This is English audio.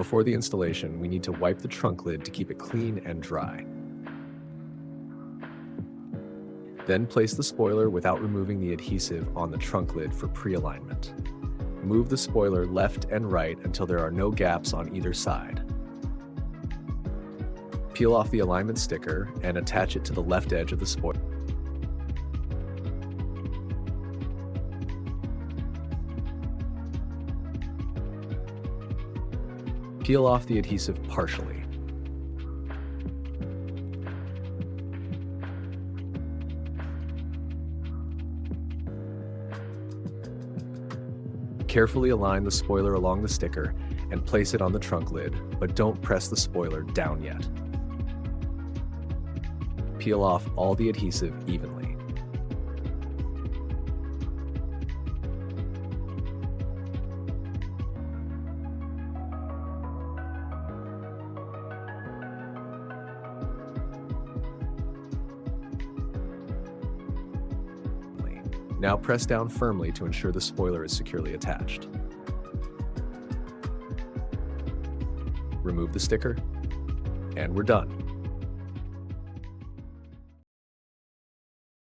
Before the installation, we need to wipe the trunk lid to keep it clean and dry. Then place the spoiler without removing the adhesive on the trunk lid for pre-alignment. Move the spoiler left and right until there are no gaps on either side. Peel off the alignment sticker and attach it to the left edge of the spoiler. Peel off the adhesive partially. Carefully align the spoiler along the sticker and place it on the trunk lid, but don't press the spoiler down yet. Peel off all the adhesive evenly. Now press down firmly to ensure the spoiler is securely attached. Remove the sticker, and we're done.